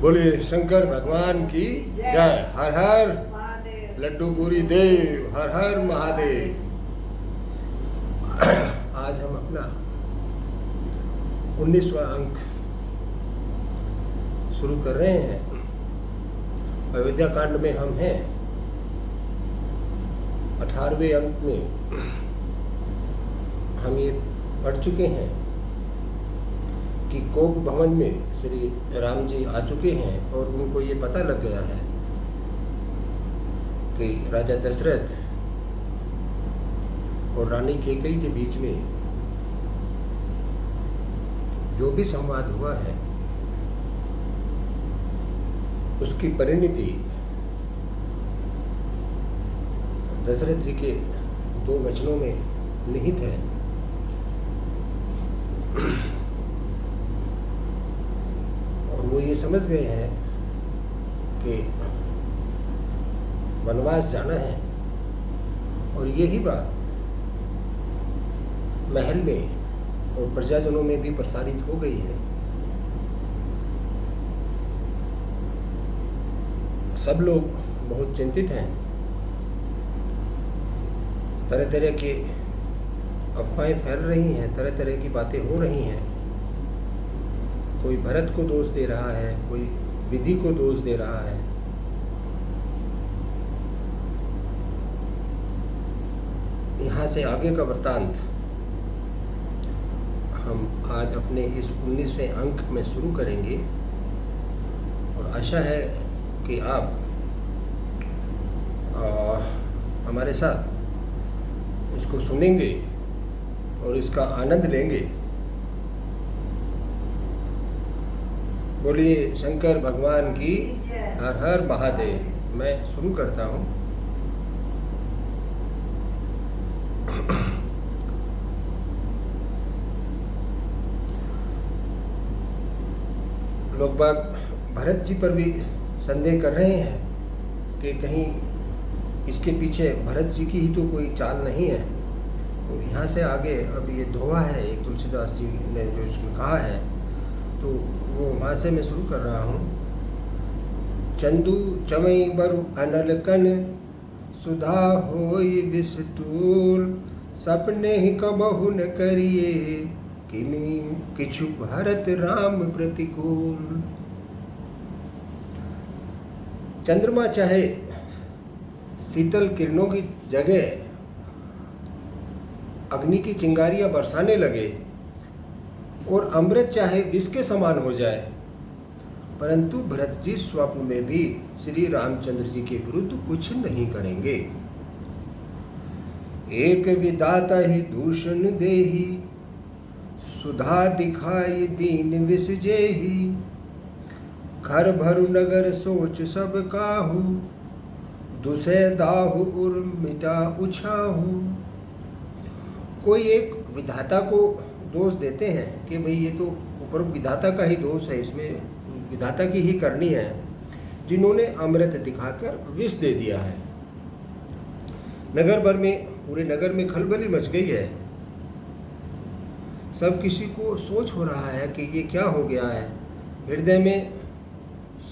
बोलिए शंकर भगवान की जय। हर हर लड्डू पूरी देव, हर हर महादेव। आज हम अपना 19वां अंक शुरू कर रहे हैं। अयोध्या कांड में हम हैं 18वें अंक में। हम ये पढ़ चुके हैं कि कोप भवन में श्री राम जी आ चुके हैं और उनको ये पता लग गया है कि राजा दशरथ और रानी कैकेयी के बीच में जो भी संवाद हुआ है उसकी परिणति दशरथ जी के 2 वचनों में निहित है। और वो ये समझ गए हैं कि वनवास जाना है और यही बात महल में और प्रजाजनों में भी प्रसारित हो गई है। सब लोग बहुत चिंतित हैं, तरह तरह के अफवाहें फैल रही हैं, तरह तरह की बातें हो रही हैं। कोई भरत को दोष दे रहा है, कोई विधि को दोष दे रहा है। यहाँ से आगे का वृत्तांत हम आज अपने इस 19वें अंक में शुरू करेंगे और आशा है कि आप हमारे साथ इसको सुनेंगे और इसका आनंद लेंगे। बोलिए शंकर भगवान की हर हर महादेव। मैं शुरू करता हूँ। लोग बाग भरत जी पर भी संदेह कर रहे हैं कि कहीं इसके पीछे भरत जी की ही तो कोई चाल नहीं है। तो यहाँ से आगे अब ये दोहा है एक तुलसीदास जी ने जो इसमें कहा है, तो वो वहाँ से मैं शुरू कर रहा हूँ। चंदू चवई बरु अनल कन सुधा होई विस्तूल, सपने ही कबहु न करिए किमी किछु भरत राम प्रतिकूल। चंद्रमा चाहे शीतल किरणों की जगह अग्नि की चिंगारियां बरसाने लगे और अमृत चाहे विष के समान हो जाए, परंतु भरत जी स्वप्न में भी श्री रामचंद्र जी के विरुद्ध कुछ नहीं करेंगे। एक विधाता ही दूषण देही, सुधा दिखाई दीन विष जेही। घर भरु नगर सोच सब काहू, दुसै दाहु उर मिटा उछाहू। कोई एक विधाता को दोष देते हैं कि भाई ये तो ऊपर विधाता का ही दोष है, इसमें विधाता की ही करनी है, जिन्होंने अमृत दिखाकर विष दे दिया है। नगर भर में, पूरे नगर में खलबली मच गई है। सब किसी को सोच हो रहा है कि ये क्या हो गया है। हृदय में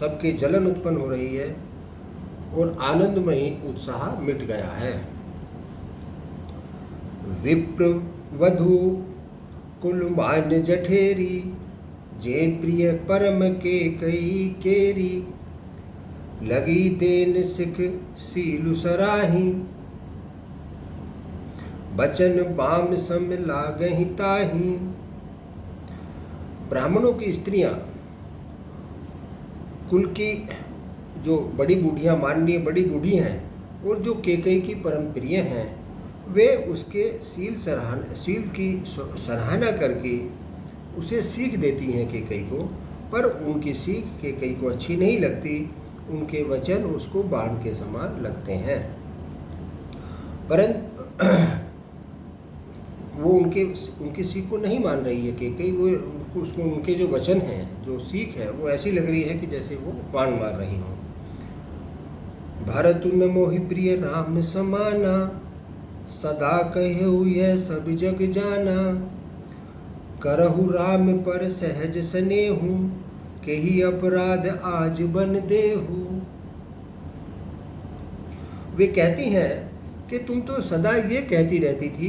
सबके जलन उत्पन्न हो रही है और आनंदमयी उत्साह मिट गया है। विप्र वधु कुल मान्य जठेरी, जे प्रिय परम के कई केरी। लगी देन सिख सीलु सराही, बचन बाम सम लागहि ताही। ब्राह्मणों की स्त्रियां, कुल की जो बड़ी बूढ़ियां, माननीय बड़ी बूढ़ी हैं और जो कैकेयी की परम प्रिय हैं, वे उसके सील की सराहना करके उसे सीख देती हैं कैकेयी को, पर उनकी सीख कैकेयी को अच्छी नहीं लगती। उनके वचन उसको बाण के समान लगते हैं। परंतु वो उनकी सीख को नहीं मान रही है कैकेयी। वो उसको उनके जो वचन हैं, जो सीख है, वो ऐसी लग रही है कि जैसे वो बाण मार रही हों। भरत न मोहि प्रिय राम समाना, सदा कहु यह सब जग जाना। करहु राम पर सहज स्नेहु, के ही अपराध आज बन देहु। वे कहती हैं कि तुम तो सदा ये कहती रहती थी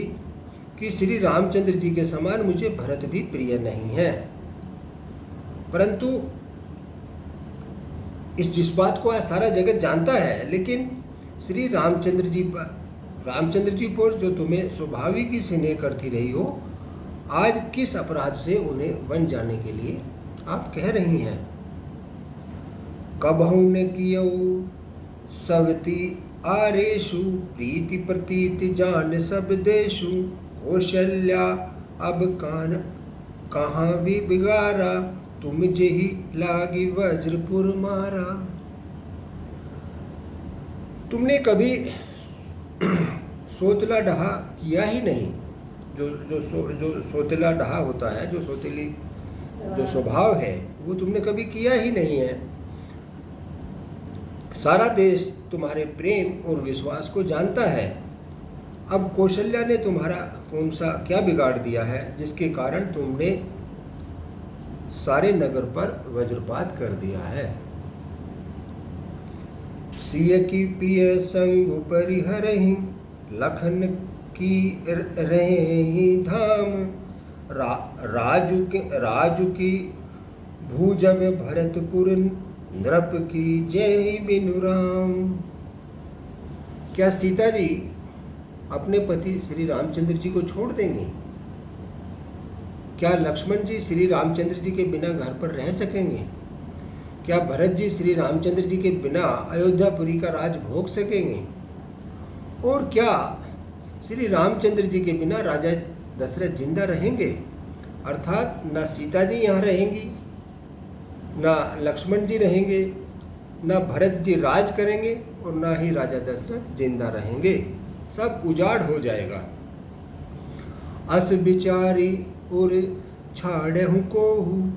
कि श्री रामचंद्र जी के समान मुझे भरत भी प्रिय नहीं है, परंतु जिस बात को आज सारा जगत जानता है, लेकिन श्री रामचंद्र जी पर जो तुम्हें स्वाभाविक ही स्नेह करती रही हो, आज किस अपराध से उन्हें वन जाने के लिए आप कह रही हैं। कबहु न कियो सवती आरेशु, प्रीति प्रतीति जान सब देशु। कौशल्या अब कान कहाँ भी बिगारा, तुम जेहि लागी वज्रपुर मारा। तुमने कभी सोतला डहा किया ही नहीं। जो सोतला डहा होता है, जो सोतीली जो स्वभाव है, वो तुमने कभी किया ही नहीं है। सारा देश तुम्हारे प्रेम और विश्वास को जानता है। अब कौशल्या ने तुम्हारा कौन सा क्या बिगाड़ दिया है जिसके कारण तुमने सारे नगर पर वज्रपात कर दिया है। सिय की पिय संग परिहरहि, लखन की रहे धाम। राजू की भूजब भरतपुर, नृप की जय बिनु राम। क्या सीता जी अपने पति श्री रामचंद्र जी को छोड़ देंगे? क्या लक्ष्मण जी श्री रामचंद्र जी के बिना घर पर रह सकेंगे? क्या भरत जी श्री रामचंद्र जी के बिना अयोध्यापुरी का राज भोग सकेंगे? और क्या श्री रामचंद्र जी के बिना राजा दशरथ जिंदा रहेंगे? अर्थात न सीता जी यहाँ रहेंगी, ना लक्ष्मण जी रहेंगे, ना भरत जी राज करेंगे, और ना ही राजा दशरथ जिंदा रहेंगे। सब उजाड़ हो जाएगा। अस बिचारी और छाड़हु कोहू,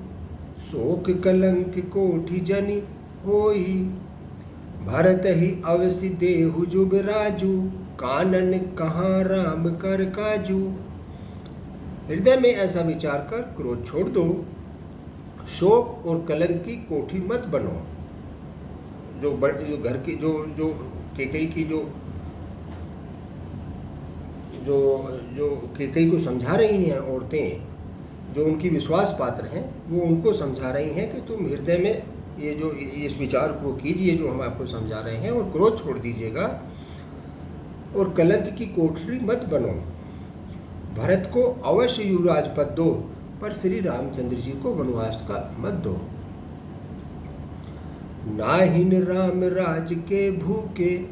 शोक कलंक कोठि जनि होई। भरत ही अवसि देहु जुब राजू, कानन कहाँ राम कर काजू। हृदय में ऐसा विचार कर क्रोध छोड़ दो, शोक और कलंक की कोठी मत बनो। जो घर की जो केकई की जो केकई को समझा रही हैं औरतें, जो उनकी विश्वास पात्र हैं, वो उनको समझा रही हैं कि तुम हृदय में इस विचार को कीजिए जो हम आपको समझा रहे हैं, और क्रोध छोड़ दीजिएगा और कलंक की कोठरी मत बनो। भरत को अवश्य युवराज पद दो, पर श्री रामचंद्र जी को वनवास का मत दो। नाहिन राम राज के भूखे,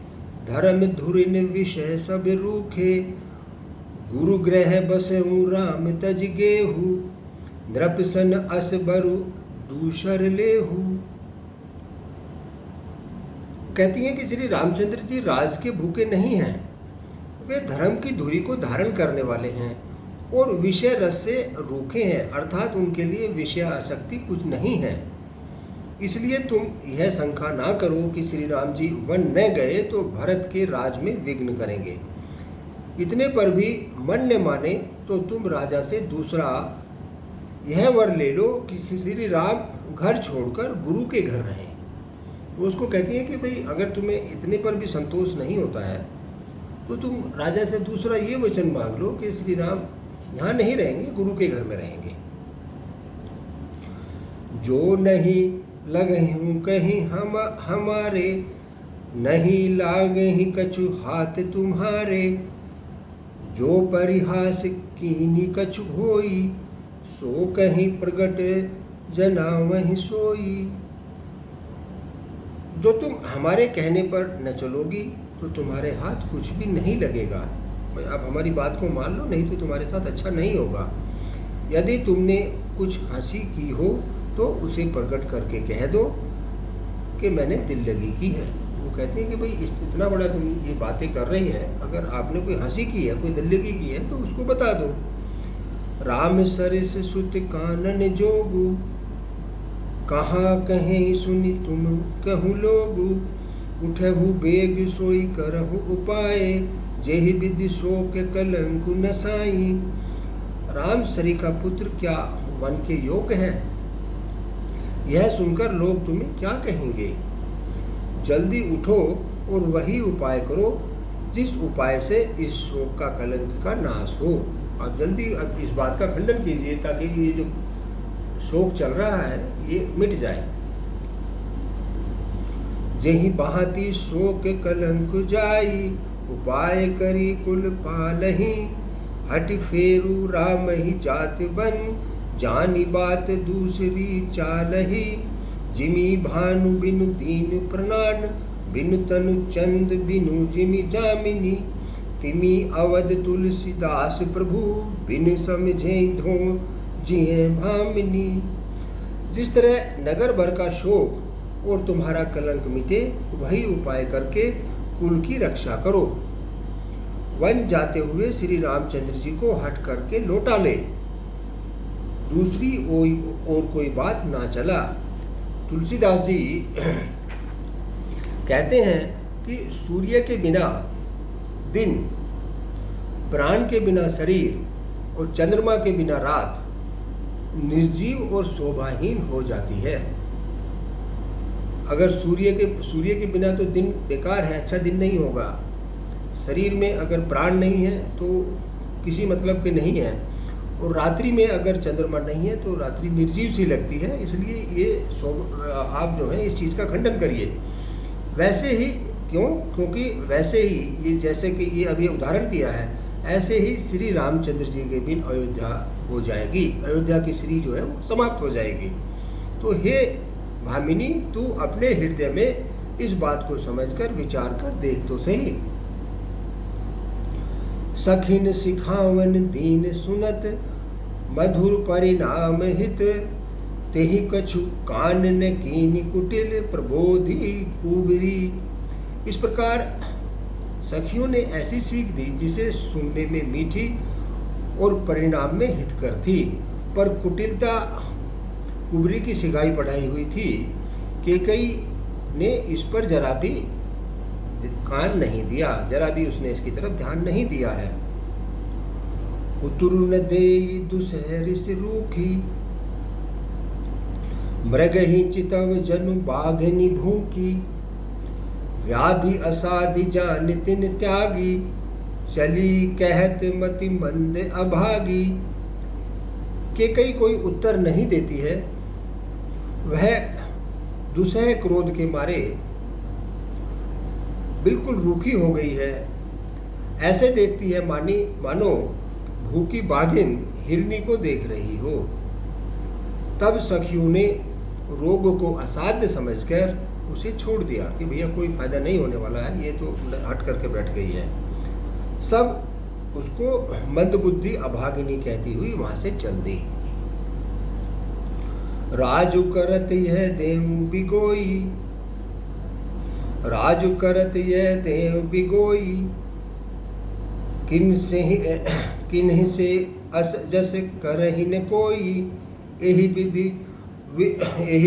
धर्म धुरिन विषय सब रूखे। गुरु ग्रह बसहु राम तज गेहू, नृपसन अस बरु दूसर लेहू। कहती हैं कि श्री रामचंद्र जी राज के भूखे नहीं हैं, वे धर्म की धुरी को धारण करने वाले हैं और विषय रस से रूखे हैं, अर्थात उनके लिए विषय आसक्ति कुछ नहीं है। इसलिए तुम यह शंका ना करो कि श्री राम जी वन न गए तो भरत के राज में विघ्न करेंगे। इतने पर भी मन न माने तो तुम राजा से दूसरा यह वर ले लो कि श्री राम घर छोड़कर गुरु के घर रहें। वो उसको कहती है कि भाई अगर तुम्हें इतने पर भी संतोष नहीं होता है तो तुम राजा से दूसरा ये वचन मांग लो कि श्री राम यहाँ नहीं रहेंगे, गुरु के घर में रहेंगे। जो नहीं लगहूँ कहीं हमारे, नहीं लागहि कछु हाथ तुम्हारे। जो परिहास कीनी कछु होई, सो कहीं प्रगट जना वहीं सोई। जो तुम हमारे कहने पर न चलोगी तो तुम्हारे हाथ कुछ भी नहीं लगेगा। आप हमारी बात को मान लो, नहीं तो तुम्हारे साथ अच्छा नहीं होगा। यदि तुमने कुछ हंसी की हो तो उसे प्रकट करके कह दो कि मैंने दिल लगी की है। वो कहते हैं कि भाई इतना बड़ा तुम ये बातें कर रही हैं, अगर आपने कोई हंसी की है, कोई दिल लगी की है तो उसको बता दो। राम सरिस सुत कानन जोगु, कहाँ कहें सुनी तुम कहूँ लोगु। उठहु बेग सोई करहु उपाय, जेहि विधि शोक कलंक नसाई। राम सरी का पुत्र क्या वन के योग्य है? यह सुनकर लोग तुम्हें क्या कहेंगे। जल्दी उठो और वही उपाय करो जिस उपाय से इस शोक का कलंक का नाश हो। आप जल्दी अब इस बात का खंडन कीजिए ताकि ये जो शोक चल रहा है ये मिट जाए। जेहि बहाती शोक कलंक जाई, उपाय करी कुल पालही। हट फेरू राम ही जात बन, जानी बात दूसरी चालही। जिमी भानु बिनु दीन प्रणान, बिनु तनु चंद बिनु जिमी जामिनी। तिमी अवध तुलसीदास प्रभु, बिन समझे धो जिये भामिनी। जिस तरह नगर भर का शोक और तुम्हारा कलंक मिटे, वही उपाय करके कुल की रक्षा करो। वन जाते हुए श्री रामचंद्र जी को हट करके लौटा ले, दूसरी और कोई बात ना चला। तुलसीदास जी कहते हैं कि सूर्य के बिना दिन, प्राण के बिना शरीर और चंद्रमा के बिना रात निर्जीव और शोभाहीन हो जाती है। अगर सूर्य के बिना तो दिन बेकार है, अच्छा दिन नहीं होगा। शरीर में अगर प्राण नहीं है तो किसी मतलब के नहीं है, और रात्रि में अगर चंद्रमा नहीं है तो रात्रि निर्जीव सी लगती है। इसलिए ये आप जो है इस चीज़ का खंडन करिए। वैसे ही क्यों? क्योंकि वैसे ही ये जैसे कि ये अभी उदाहरण दिया है, ऐसे ही श्री रामचंद्र जी के बिन अयोध्या हो जाएगी, अयोध्या की श्री जो है वो समाप्त हो जाएगी। तो हे भामिनी, तू अपने हृदय में इस बात को समझकर विचार कर देख तो सही। सखिन सिखावन दीन सुनत, मधुर परिणाम हित। तेहि कछु कान न कीनि कुटिल, प्रबोधि कुबरी। इस प्रकार सखियों ने ऐसी सीख दी जिसे सुनने में मीठी और परिणाम में हितकर थी, पर कुटिलता कुबरी की सिखाई पढ़ाई हुई थी। कैकेयी ने इस पर जरा भी कान नहीं दिया, जरा भी उसने इसकी तरफ ध्यान नहीं दिया है। उतरु न देई दुसहरिस रूखी, मृगहि चितव जनु बाघनि भूखी। व्याधि असाधि जान तिन त्यागी, चली कहत मति मंद अभागी। कैकेयी कोई उत्तर नहीं देती है। वह दुसह क्रोध के मारे बिल्कुल रूखी हो गई है। ऐसे देखती है मानो भूखी बाघिन हिरनी को देख रही हो। तब सखियों ने रोग को असाध्य समझकर उसे छोड़ दिया कि भैया कोई फायदा नहीं होने वाला है, ये तो हट करके बैठ गई है। सब उसको मंदबुद्धि अभागिनी कहती हुई वहां से चल दी। राजु करत यह देव बिगोई, राजु करत यह देव बिगोई। किन्ह से अस जस करहि न कोई। एहि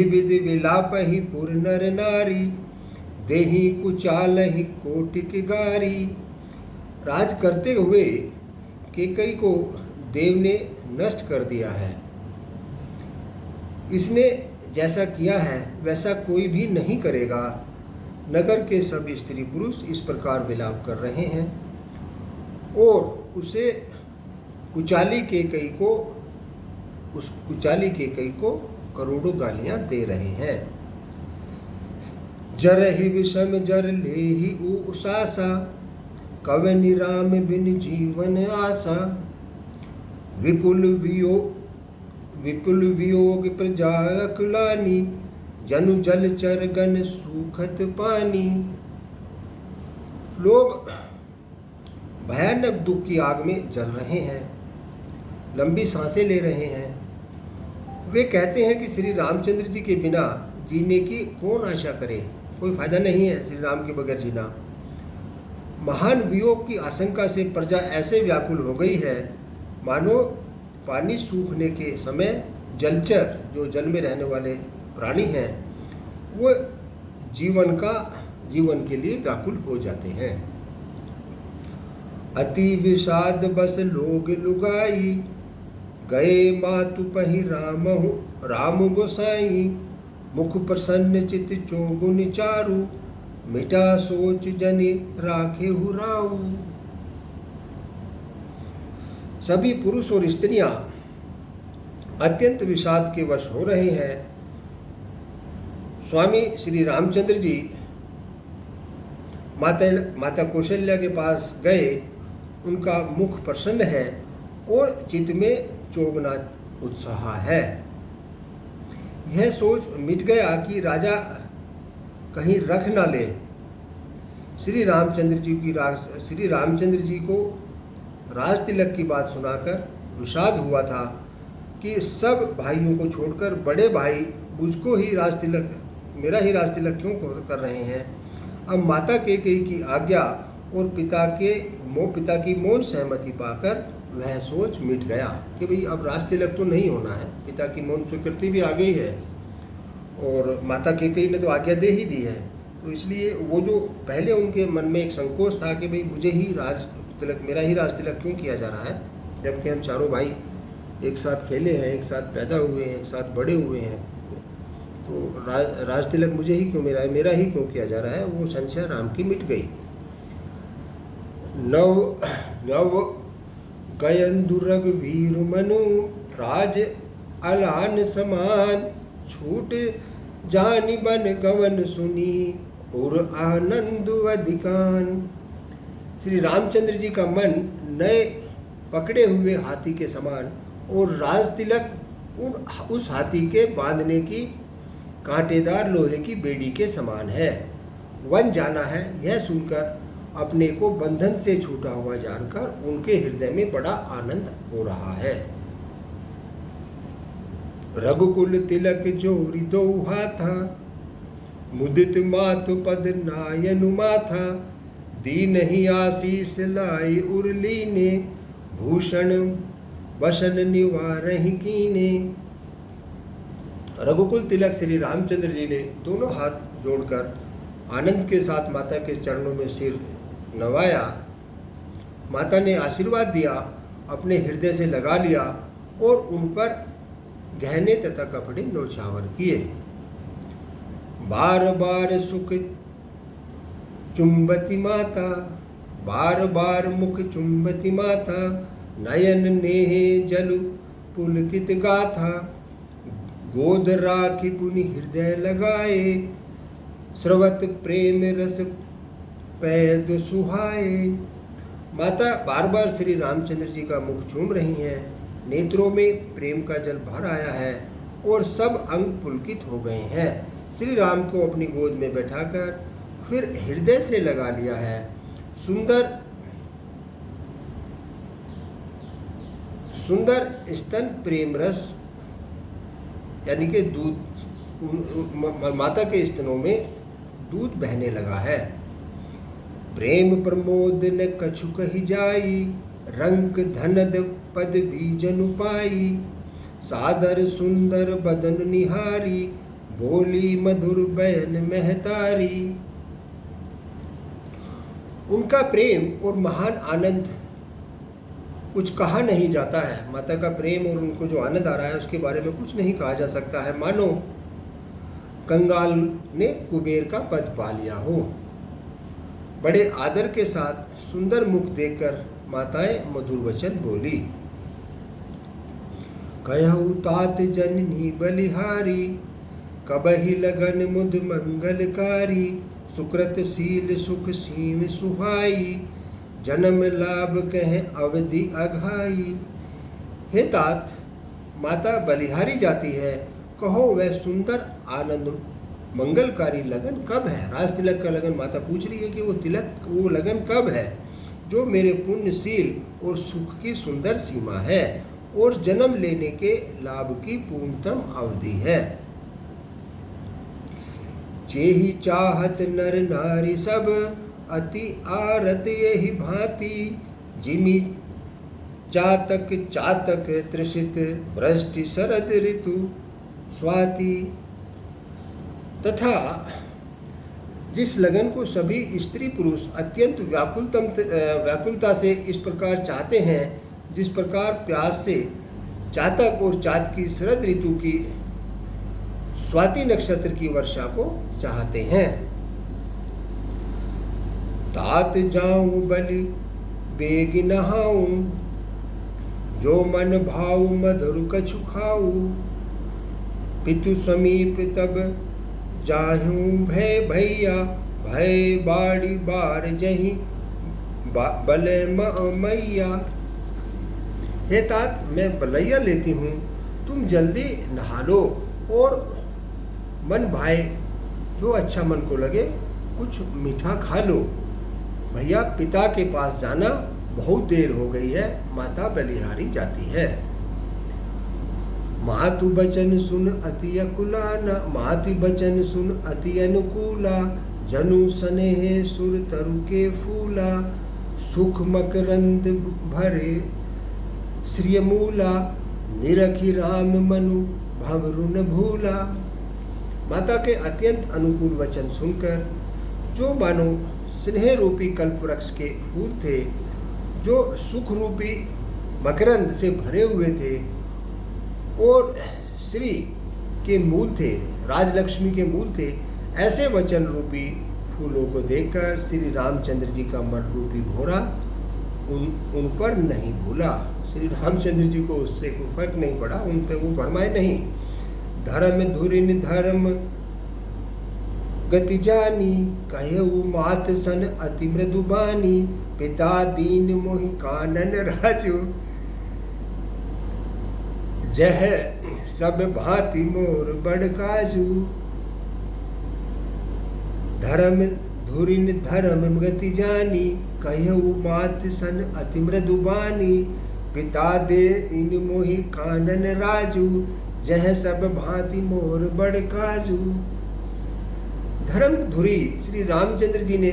विधि विलाप ही पुर नर नारी। देहि कुचालहि कोटिक गारी। राज करते हुए कैकेयी को देव ने नष्ट कर दिया है। इसने जैसा किया है वैसा कोई भी नहीं करेगा। नगर के सब स्त्री पुरुष इस प्रकार विलाप कर रहे हैं और उसे कुचाली कैकेयी को करोड़ों गालियां दे रहे हैं। जरहि विषम जर लेहि उसासा, कवनि राम बिन जीवन आसा। विपुल वियोग प्रजा अकुलानी, जनु जलचर गण सूखत पानी। लोग भयानक दुख की आग में जल रहे हैं, लंबी सांसें ले रहे हैं। वे कहते हैं कि श्री रामचंद्र जी के बिना जीने की कौन आशा करे, कोई फायदा नहीं है श्री राम के बगैर जीना। महान वियोग की आशंका से प्रजा ऐसे व्याकुल हो गई है मानो पानी सूखने के समय जलचर, जो जल में रहने वाले प्राणी हैं, वो जीवन के लिए व्याकुल हो जाते हैं। अति विषाद बस लोग लुगाई, गए मातु पहि राम गोसाई। मुख प्रसन्न चित चौगुन चारु, मिटा सोच जनि राखे हुराऊ। सभी पुरुष और स्त्रियां अत्यंत विषाद के वश हो रहे हैं। स्वामी श्री रामचंद्र जी माता कौशल्या के पास गए, उनका मुख प्रसन्न है और चित्त में चौगुना उत्साह है। यह सोच मिट गया कि राजा कहीं रख ना ले। श्री रामचंद्र जी को राज तिलक की बात सुनाकर विषाद हुआ था कि सब भाइयों को छोड़कर बड़े भाई मुझको ही राज तिलक, मेरा ही राज तिलक क्यों कर रहे हैं। अब माता कैकेयी की आज्ञा और पिता की मौन सहमति पाकर वह सोच मिट गया कि भाई अब राज तिलक तो नहीं होना है। पिता की मौन स्वीकृति भी आ गई है और माता कैकेयी ने तो आज्ञा दे ही दी है। तो इसलिए वो जो पहले उनके मन में एक संकोच था कि भाई मुझे ही राज तिलक, मेरा ही राज तिलक क्यों किया जा रहा है, जबकि हम चारों भाई एक साथ खेले हैं, एक साथ पैदा हुए हैं, एक साथ बड़े हुए हैं, तो राज तिलक मुझे ही क्यों, मेरा ही क्यों किया जा रहा है। वो संशय राम की मिट गई। नव गयन दुर्ग वीर मनु, राज अलान समान, छूट जानी बन गवन सुनी, और आनंद अधिकान। श्री रामचंद्र जी का मन नए पकड़े हुए हाथी के समान और राज तिलक उस हाथी के बांधने की कांटेदार लोहे की बेड़ी के समान है। वन जाना है, यह सुनकर अपने को बंधन से छूटा हुआ जानकर उनके हृदय में बड़ा आनंद हो रहा है। रघुकुल तिलक जोरी दो हाथा, मुदित मातु पद नायनु माथा, दीन ही आशीष लाई उर्ली ने, भूषण वसन निवारहि कीने। रघुकुल तिलक श्री रामचंद्र जी ने दोनों हाथ जोड़कर आनंद के साथ माता के चरणों में सिर नवाया। माता ने आशीर्वाद दिया, अपने हृदय से लगा लिया और उन पर गहने तथा कपड़े न्योछावर किए। बार बार सुख चुंबती माता, बार बार मुख चुंबती माता, नयन नेहे जल पुलकित गाथा, गोद राखी पुनि हृदय लगाए, स्रवत प्रेम रस पैद सुहाए। माता बार बार श्री रामचंद्र जी का मुख चूम रही हैं, नेत्रों में प्रेम का जल भर आया है और सब अंग पुलकित हो गए हैं। श्री राम को अपनी गोद में बैठाकर फिर हृदय से लगा लिया है। सुंदर स्तन प्रेम रस यानी कि दूध, माता के स्तनों में दूध बहने लगा है। प्रेम प्रमोद न कछु कही जाई, रंग धनद पद बीजन पाई, सादर सुंदर बदन निहारी, बोली मधुर बयन महतारी। उनका प्रेम और महान आनंद कुछ कहा नहीं जाता है। माता का प्रेम और उनको जो आनंद आ रहा है उसके बारे में कुछ नहीं कहा जा सकता है, मानो कंगाल ने कुबेर का पद पा लिया हो। बड़े आदर के साथ सुंदर मुख देखकर माताएं मधुर वचन बोली। कहु तात जननी बलिहारी, कबहि लगन मुद मंगलकारी, सुकृतशील सुख सीम सुहाई, जन्म लाभ कह अवधि अघाई। हे तात, माता बलिहारी जाती है, कहो वह सुंदर आनंद मंगलकारी लगन कब है। राज तिलक का लगन माता पूछ रही है कि वो लगन कब है जो मेरे पुण्यशील और सुख की सुंदर सीमा है और जन्म लेने के लाभ की पूर्णतम अवधि है। जेहि चाहत नर नारी सब, अति आरत यही भांति, जिमि चातक चातक त्रिषित, वृष्टि शरद ऋतु स्वाति। तथा जिस लगन को सभी स्त्री पुरुष अत्यंत व्याकुलता से इस प्रकार चाहते हैं, जिस प्रकार प्यास से चातक और चातकी शरद ऋतु की स्वाति नक्षत्र की वर्षा को चाहते हैं। तात जाऊं बलि बेग नहाऊं, जो मन भाव मधुर कछु खाऊं, पितु समीप तब जाहूं भय भैया, भय बाड़ी बार जही बले मैया। हे तात, मैं बलैया लेती हूँ, तुम जल्दी नहा लो और मन भाए जो अच्छा मन को लगे कुछ मीठा खा लो। भैया पिता के पास जाना, बहुत देर हो गई है, माता बलिहारी जाती है। मातु बचन सुन अति अकुलाना, मातु बचन सुन अति अनुकूला, जनु स्नेह सुर तरु के फूला, सुख मकरंद भरे श्रिय मूला, निरखी राम मनु भंवरु न भूला। माता के अत्यंत अनुकूल वचन सुनकर जो मानो स्नेह रूपी कल्पवृक्ष के फूल थे, जो सुख रूपी मकरंद से भरे हुए थे और श्री के मूल थे, राजलक्ष्मी के मूल थे, ऐसे वचन रूपी फूलों को देखकर श्री रामचंद्र जी का मन रूपी भोरा उन पर नहीं भूला। श्री रामचंद्र जी को उससे कोई फर्क नहीं पड़ा, उन पे वो भरमाए नहीं। धर्म धुरिन धर्म गति जानी, कहऊ मात सन अति मृदुबानी, पिता दीन मोहि कानन राजू, जह सब भांति मोर बड़ काजू। धर्म धुरिन धर्म गति जानी, कहऊ मात सन अति मृदुबानी, पिता दे इन मोहि कानन राजू, जह सब भांति मोर बड़ काजू। धर्म धुरी श्री रामचंद्र जी ने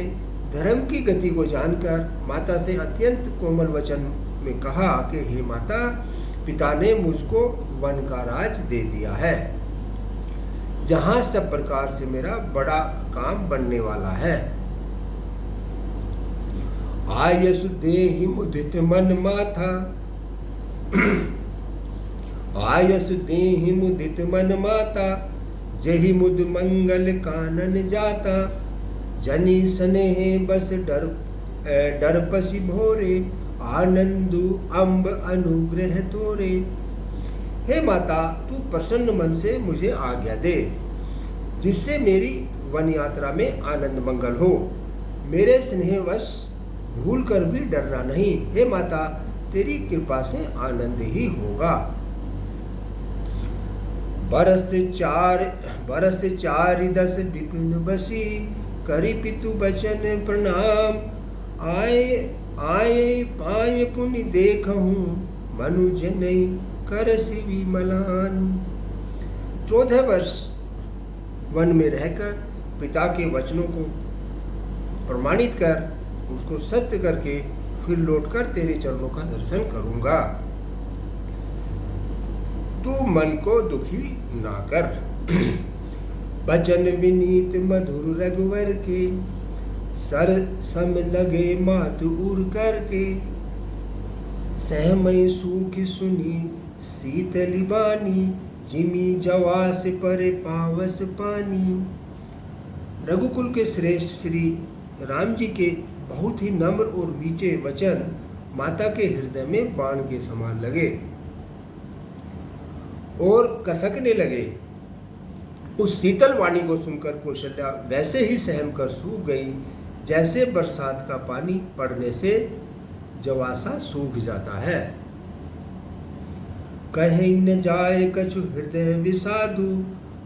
धर्म की गति को जानकर माता से अत्यंत कोमल वचन में कहा कि हे माता, पिता ने मुझको वन का राज दे दिया है, जहां सब प्रकार से मेरा बड़ा काम बनने वाला है। आयस देहि मुदित मन माथा, आयस देहि मुदित मन माता, जहि मुद मंगल कानन जाता, जनी स्नेह बस डर पसी भोरे, आनंदु अम्ब अनुग्रह तोरे। हे माता, तू प्रसन्न मन से मुझे आज्ञा दे, जिससे मेरी वन यात्रा में आनंद मंगल हो। मेरे स्नेहवश भूल कर भी डरना नहीं। हे माता, तेरी कृपा से आनंद ही होगा। बरस चारि दस विपिन बसी, करि पितु बचन प्रणाम, आए पाए पुनि देखहूँ, मनुज नहीं करसि विमलान। 14 वर्ष वन में रहकर पिता के वचनों को प्रमाणित कर, उसको सत्य करके फिर लौटकर तेरे चरणों का दर्शन करूंगा। तू मन को दुखी ना कर। बचन विनीत मधुर रघुवर के, सर सम लगे मातु उर करके, सहमय सूख सुनी शीतली बानी, जिमी जवास पर पावस पानी। रघुकुल के श्रेष्ठ श्री राम जी के बहुत ही नम्र और वीचे वचन माता के हृदय में बाण के समान लगे और कसकने लगे। उस शीतल वाणी को सुनकर कौशल्या वैसे ही सहम कर सूख गई, जैसे बरसात का पानी पड़ने से जवासा सूख जाता है। कहीं न जाए कछु हृदय विषादु,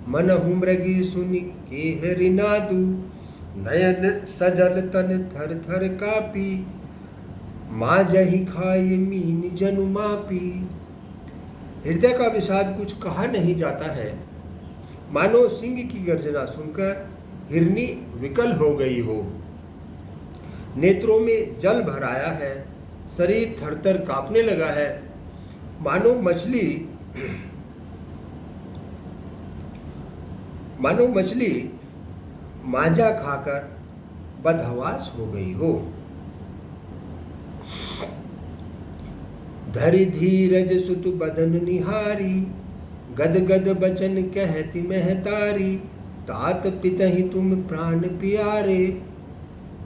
मनहु मृगी सुनि के हरिनादु, नयन सजल तन थर थर कापी, माँ जही खाए मीन जनु मापी। हृदय का विषाद कुछ कहा नहीं जाता है, मानो सिंह की गर्जना सुनकर हिरनी विकल हो गई हो। नेत्रों में जल भर आया है, शरीर थरथर कांपने लगा है, मानो मछली मांझा खाकर बदहवास हो गई हो। धरि धीरज सुत बदन निहारी, गद गद बचन कहती महतारी, तात पितहि तुम प्राण प्यारे।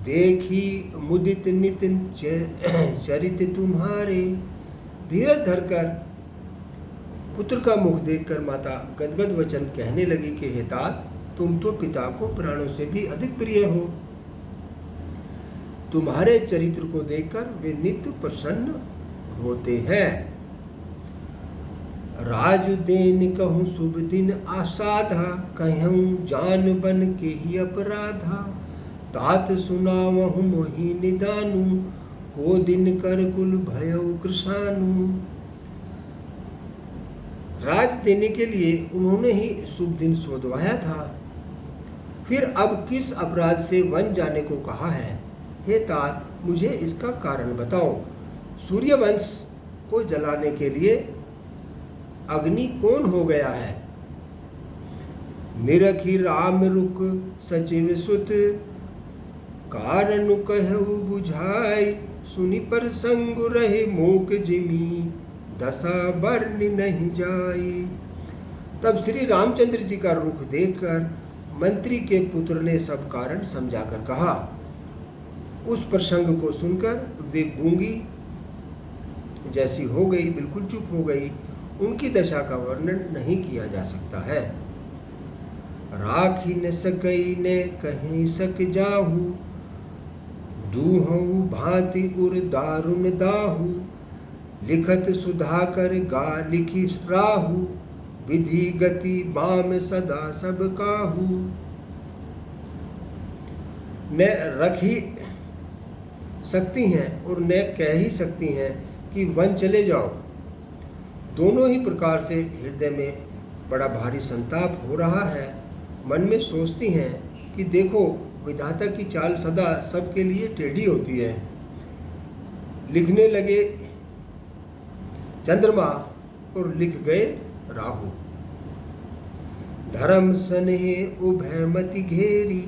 देखी मुदित नितिन चरित तुम्हारे। धीरज धरकर पुत्र का मुख देखकर माता गदगद वचन कहने लगी कि हे तात, तुम तो पिता को प्राणों से भी अधिक प्रिय हो। तुम्हारे चरित्र को देखकर वे नित्य प्रसन्न होते हैं। राजु देन कहूँ शुभ दिन आसाधा, कहूँ जान बन के ही अपराधा। तात सुनावहु मोहि निदानु, को दिन कर कुल भयउ कृशानु। राज देने के लिए उन्होंने ही शुभ दिन सोधवाया था, फिर अब किस अपराध से वन जाने को कहा है। हे तात, मुझे इसका कारण बताओ। सूर्यवंश को जलाने के लिए अग्नि कौन हो गया है। निरखी राम रुक सचिव सुत, कारण कहु बुझाई। सुनि पर संग रहे मूक जिमी, दशा बरन नहीं जाई। तब श्री रामचंद्र जी का रुख देखकर मंत्री के पुत्र ने सब कारण समझाकर कहा। उस प्रसंग को सुनकर वे गूंगी जैसी हो गई, बिल्कुल चुप हो गई। उनकी दशा का वर्णन नहीं किया जा सकता है। राखी न सकई ने कहीं सक जाहू, दूहऊ भांति उर दारुन दाहू। लिखत सुधाकर गा लिखी राहू, विधि गति बाम सदा सब काहू। न रख ही सकती हैं और न कह ही सकती हैं कि वन चले जाओ। दोनों ही प्रकार से हृदय में बड़ा भारी संताप हो रहा है। मन में सोचती हैं कि देखो, विधाता की चाल सदा सबके लिए टेढ़ी होती है। लिखने लगे चंद्रमा और लिख गए राहु। धर्म स्नेह उभय मति घेरी,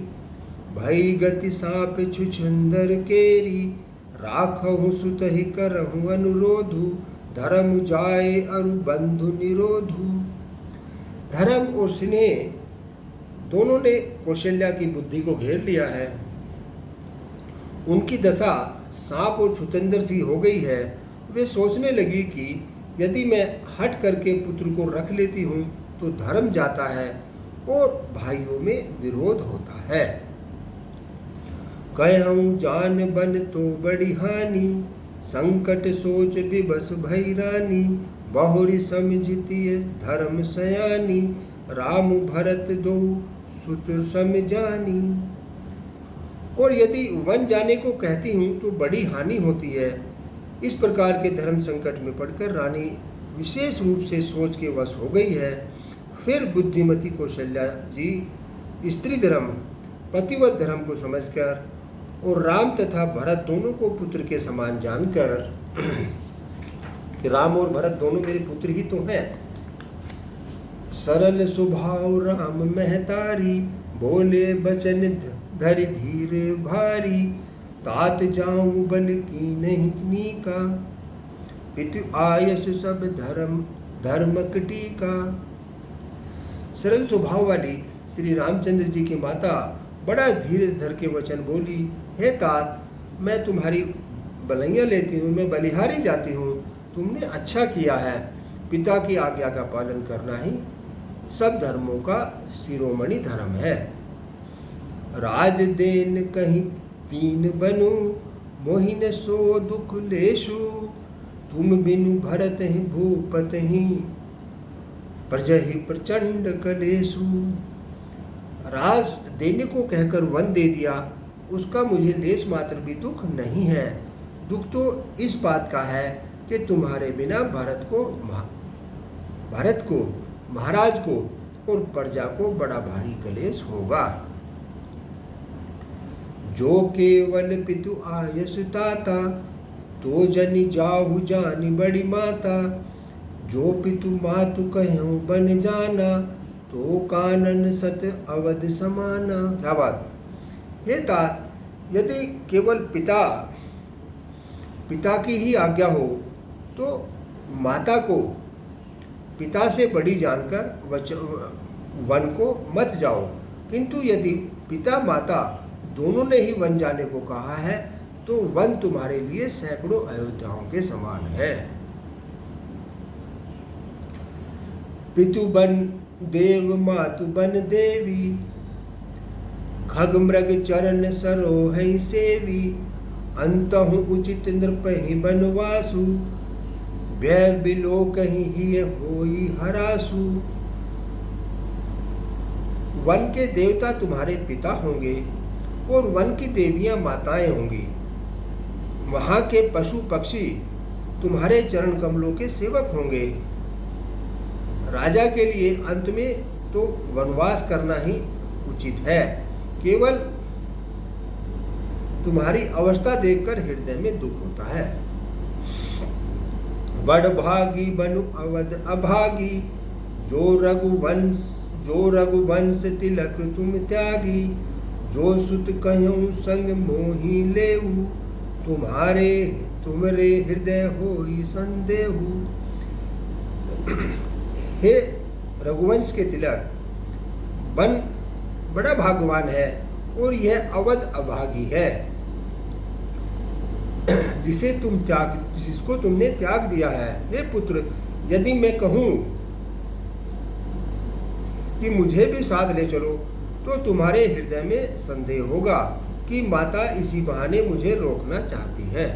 भई गति साप छुछुंदर केरी। राखहु सुतहि करहु अनुरोधु, धर्म जाए अरु बंधु निरोधु। धर्म और स्नेह दोनों ने कौशल्या की बुद्धि को घेर लिया है। उनकी दशा सांप और छुतंदर सी हो गई है। वे सोचने लगी कि यदि मैं हट करके पुत्र को रख लेती हूँ तो धर्म जाता है और भाइयों में विरोध होता है। कहूँ जान बन तो बड़ी हानि, संकट सोच विबस भई रानी। बहुरी समझितिय धर्म सयानी, राम भरत दो सुत समझानी। और यदि वन जाने को कहती हूँ तो बड़ी हानि होती है। इस प्रकार के धर्म संकट में पड़कर रानी विशेष रूप से सोच के वश हो गई है। फिर बुद्धिमती कौशल्या जी स्त्री धर्म, पतिव्रत धर्म को समझकर और राम तथा भरत दोनों को पुत्र के समान जानकर कि राम और भरत दोनों मेरे पुत्र ही तो हैं, सरल स्वभाव राम महतारी। बोले बचन धरि धीर भारी, तात जाऊं बल की नहीं का। पितु आयस सब धर्मक टीका। सरल स्वभाव वाली श्री रामचंद्र जी की माता बड़ा धीरज धर के वचन बोली। हे तात, मैं तुम्हारी बलैया लेती हूँ, मैं बलिहारी जाती हूँ। तुमने अच्छा किया है। पिता की आज्ञा का पालन करना ही सब धर्मों का शिरोमणि धर्म है। राज देन कहीं तीन बनू, मोहिन सो दुख लेशु। तुम बिनु भरत ही भूपत ही, प्रजहि प्रचंड कलेशु। राज देने को कहकर वन दे दिया, उसका मुझे लेश मात्र भी दुख नहीं है। दुख तो इस बात का है कि तुम्हारे बिना भरत को, महाराज को और प्रजा को बड़ा भारी कलेश होगा। जो केवल पितु आयस ताता, तो जनि जाहु जानी बड़ी माता। जो पितु मातु कहूँ बन जाना, तो कानन सत अवध समाना। क्या बात। हे तात, यदि केवल पिता की ही आज्ञा हो तो माता को पिता से बड़ी जानकर वन को मत जाओ, किंतु यदि पिता माता दोनों ने ही वन जाने को कहा है तो वन तुम्हारे लिए सैकड़ों अयोध्याओं के समान है। पितु बन देव मातु बन देवी, खग मृग चरण सरोहि सेवी, अंतहु उचित नृपहि बनवासु, व्यय बिलो कहीं ही होई हरासु। वन के देवता तुम्हारे पिता होंगे और वन की देवियां माताएं होंगी। वहां के पशु पक्षी तुम्हारे चरण कमलों के सेवक होंगे। राजा के लिए अंत में तो वनवास करना ही उचित है। केवल तुम्हारी अवस्था देखकर हृदय में दुख होता है। बड़ भागी बनु अवध अभागी, जो रघुवंश तिलक तुम त्यागी, जो सुत कहूँ संग मोही लेऊ, तुम्हारे हृदय होई संदेहु। हे रघुवंश के तिलक, वन बड़ा भाग्यवान है और यह अवध अभागी है जिसको तुमने त्याग दिया है। हे पुत्र, यदि मैं कहूं कि मुझे भी साथ ले चलो तो तुम्हारे हृदय में संदेह होगा कि माता इसी बहाने मुझे रोकना चाहती है।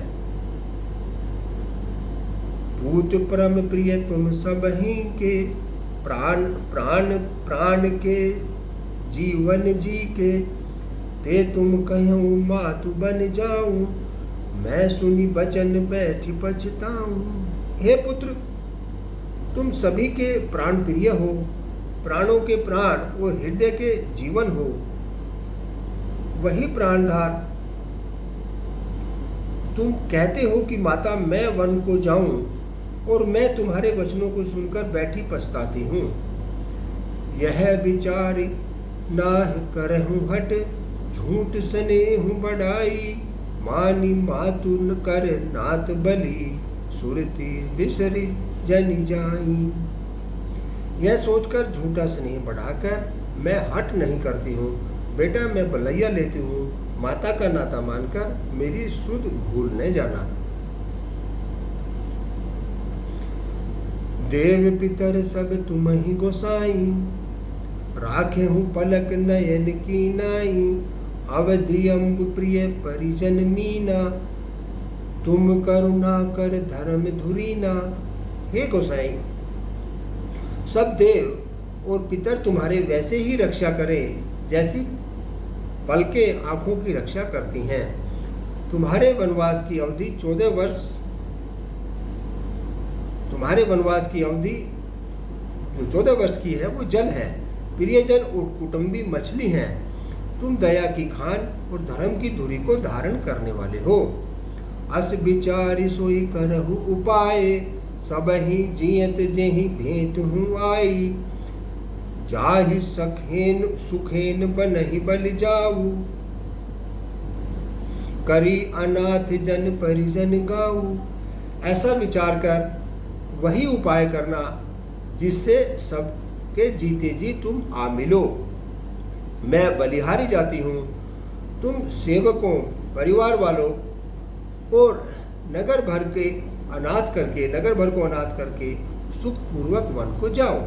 भूत परम प्रिय तुम सब ही के, प्राण प्राण प्राण के जीवन जी के, ते तुम कहूँ मातु बन जाऊं, मैं सुनी बचन बैठी पछताऊं। हे पुत्र, तुम सभी के प्राण प्रिय हो, प्राणों के प्राण और हृदय के जीवन हो, वही प्राणधार। तुम कहते हो कि माता मैं वन को जाऊं और मैं तुम्हारे वचनों को सुनकर बैठी पछताती हूँ। यह विचार नाह करहूँ हट, झूठ स्नेह बढ़ाई, मानी मातु न कर नात बलि, सुरति बिसरी जनि जाई। यह सोचकर झूठा स्नेह बढ़ाकर मैं हट नहीं करती हूँ। बेटा, मैं बलैया लेती हूँ, माता का नाता मानकर मेरी सुध भूल न जाना। देव पितर सब तुम ही गोसाई, राखे हूँ पलक नयन की नाई, अवधि अम्ब प्रिय परिजन मीना, तुम करुणा कर धर्म धुरीना। हे गोसाई, सब देव और पितर तुम्हारे वैसे ही रक्षा करें जैसी पलकें आंखों की रक्षा करती हैं। तुम्हारे वनवास की अवधि 14 वर्ष, तुम्हारे वनवास की अवधि जो 14 वर्ष की है वो जल है, प्रियजन और कुटुंबी मछली हैं। तुम दया की खान और धर्म की धुरी को धारण करने वाले हो। अस विचारी सोई करहु उपाय, सबहि जियत जेहि भेंट हूँ आई, जाहि सखेन सुखेन बनहि बल जाऊ, करी अनाथ जन परिजन गाऊ। ऐसा विचार कर वही उपाय करना जिससे सबके जीते जी तुम आ मिलो। मैं बलिहारी जाती हूँ, तुम सेवकों, परिवार वालों और नगर भर को अनाथ करके सुखपूर्वक वन को जाओ।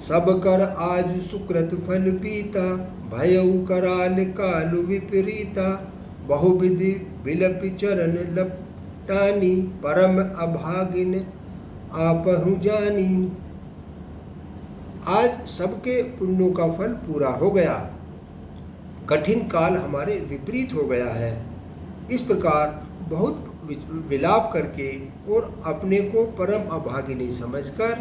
सब कर आज सुकृत फल पीता, भयउ कराल काल विपरीता, बहुविधि विलपि चरण लपटानी, परम अभागिन आपहु जानी। आज सबके पुण्यों का फल पूरा हो गया, कठिन काल हमारे विपरीत हो गया है। इस प्रकार बहुत विलाप करके और अपने को परम अभागिनी समझकर,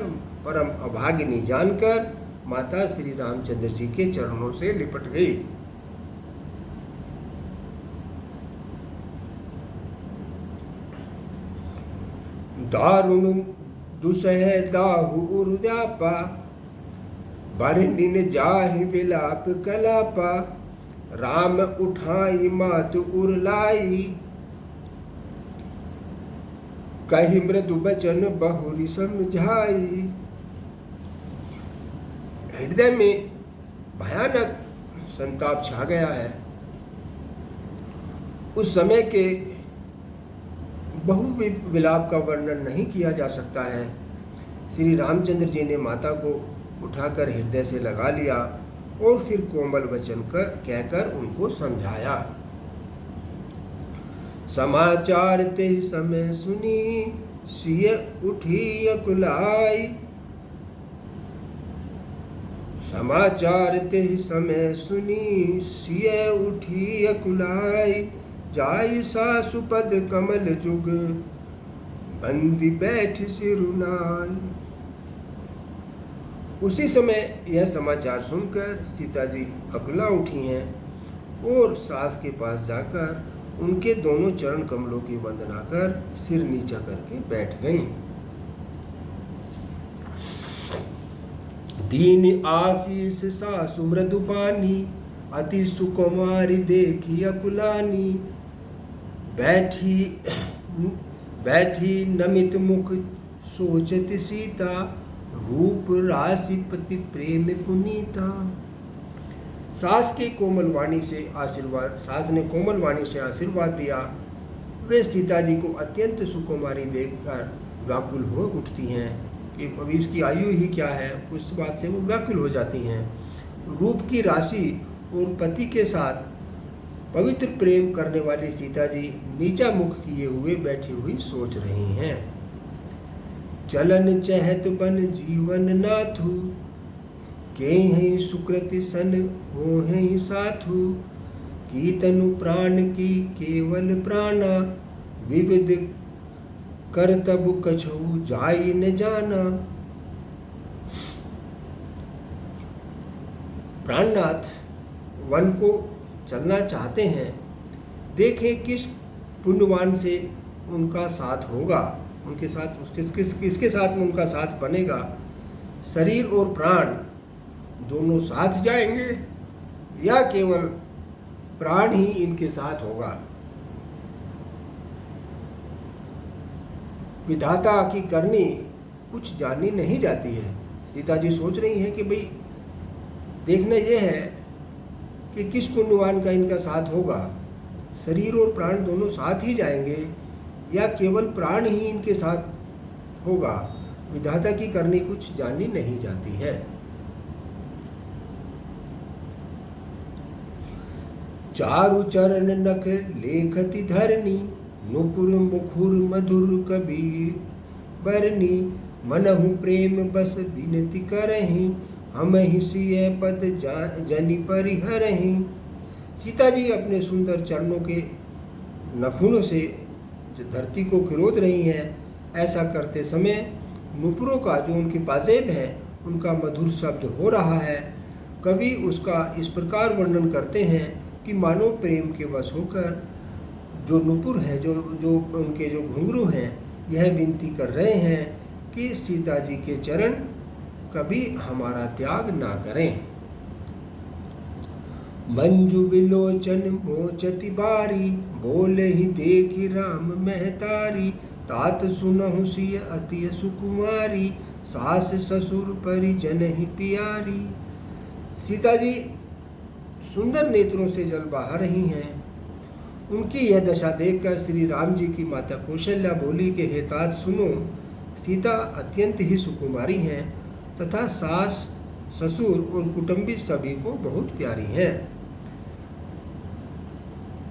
परम अभागिनी जानकर माता श्री रामचंद्र जी के चरणों से लिपट गई। दारुण दुसह दाहु उर्व्यापा, बरनिन जाहि विलाप कलापा, राम उठाई मातु उरलाई। कही मृदु बचन बहुरी समझाई। हृदय में भयानक संताप छा गया है। उस समय के बहुविध विलाप का वर्णन नहीं किया जा सकता है। श्री रामचंद्र जी ने माता को उठाकर हृदय से लगा लिया और फिर कोमल वचन कहकर उनको समझाया। समाचार ते समय सुनी सिय उठी अकुलाई। समाचार ते समय सुनी सिय उठी अकुलाई। जाई सासुपद कमल जुग बंदी बैठ सिरुनाई। उसी समय यह समाचार सुनकर सीता जी अकुला उठी हैं और सास के पास जाकर उनके दोनों चरण कमलों की वंदना कर सिर नीचा करके बैठ गईं। दीन आशीष सासु मृदुपानी अति सुकुमारी देखी अकुलानी। बैठी नमित मुख सोचत सीता रूप राशि पति प्रेम पुनीता। सास ने कोमल वाणी से आशीर्वाद दिया। वे सीता जी को अत्यंत सुकुमारी देखकर व्याकुल हो उठती हैं कि अभी इसकी आयु ही क्या है, उस बात से वो व्याकुल हो जाती हैं। रूप की राशि और पति के साथ पवित्र प्रेम करने वाली सीता जी नीचा मुख किए हुए बैठी हुई सोच रही हैं। चलन चहत बन जीवन नाथु के हैं सुकृति सन हो हैं साथु। की तनु प्राण की केवल प्राणा विविध कर तब कछू जाई न जाना। प्राणनाथ वन को चलना चाहते हैं, देखें किस पुण्यवान से उनका साथ होगा, उनके साथ किसके साथ में उनका साथ बनेगा। शरीर और प्राण दोनों साथ जाएंगे या केवल प्राण ही इनके साथ होगा। विधाता की करनी कुछ जानी नहीं जाती है। सीता जी सोच रही हैं कि भाई देखना यह है कि किस पुण्यवान का इनका साथ होगा। शरीर और प्राण दोनों साथ ही जाएंगे या केवल प्राण ही इनके साथ होगा। विधाता की करनी कुछ जानी नहीं जाती है। चारु चरण नख लेखति धरनी नुपुर मुखुर मधुर कबीर बरनी। मनहु प्रेम बस विनती करहि हम ही सिय पद जनि परिहरहि। सीता जी अपने सुंदर चरणों के नखूनों से धरती को खिरोद रही हैं। ऐसा करते समय नुपुरों का जो उनके पाजेब है उनका मधुर शब्द हो रहा है। कवि उसका इस प्रकार वर्णन करते हैं कि मानो प्रेम के वश होकर जो नुपुर हैं, जो उनके जो घुंघरू हैं, यह विनती कर रहे हैं कि सीता जी के चरण कभी हमारा त्याग ना करें। मंजू विलोचन मोचति बारी बोले ही देखी राम महतारी। तात सुनहु सिय अति सुकुमारी सास ससुर परिजन ही प्यारी। सीता जी सुंदर नेत्रों से जल बहा रही हैं। उनकी यह दशा देखकर श्री राम जी की माता कौशल्या बोली कि हे तात सुनो, सीता अत्यंत ही सुकुमारी हैं तथा सास ससुर और कुटुंबी सभी को बहुत प्यारी हैं।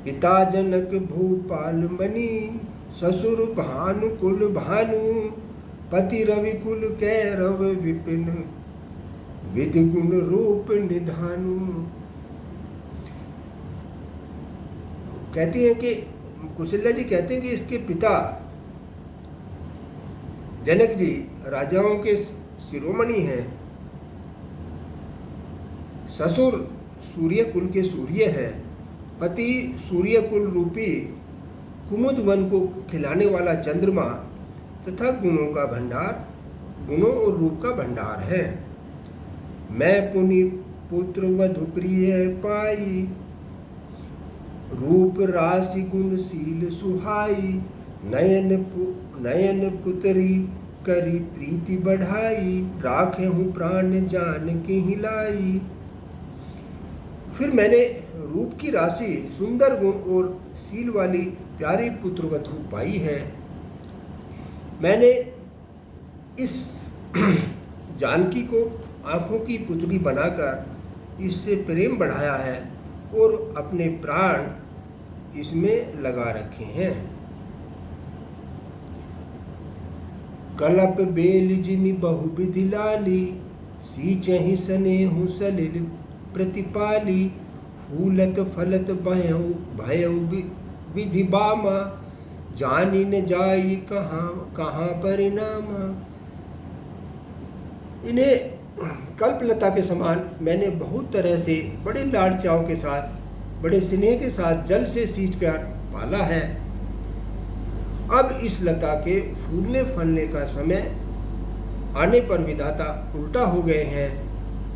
पिता जनक भूपाल मणि ससुर भानु कुल भानु। पति रवि कुल कैरव विपिन विधि गुण रूप निधानु। कहती हैं कि कौशल्या जी कहते हैं कि इसके पिता जनक जी राजाओं के शिरोमणि हैं। ससुर सूर्य कुल के सूर्य हैं। पति सूर्य कुल रूपी कुमुद वन को खिलाने वाला चंद्रमा तथा गुणों का भंडार, गुणों और रूप का भंडार है। मैं पुनि पुत्र वधु प्रिय पाई रूप राशि गुण शील सुहाई। नयन पुतरी करी प्रीति बढ़ाई, राखे हूँ प्राण जान की हिलाई। फिर मैंने रूप की राशि, सुंदर गुण और शील वाली प्यारी पुत्रवधू पाई है। मैंने इस जानकी को आंखों की पुतली बनाकर इससे प्रेम बढ़ाया है और अपने प्राण इसमें लगा रखे हैं। कलप बेल जिमि बहु विधि लाली, सींचहि स्नेहु सलिल प्रतिपाली। फूलत फलत भयउ विधि बामा, जानी न जाई कहाँ परिणामा। इन्हें कल्पलता के समान मैंने बहुत तरह से बड़े लाड़ चाव के साथ, बड़े स्नेह के साथ जल से सींचकर पाला है। अब इस लता के फूलने फलने का समय आने पर विधाता उल्टा हो गए हैं।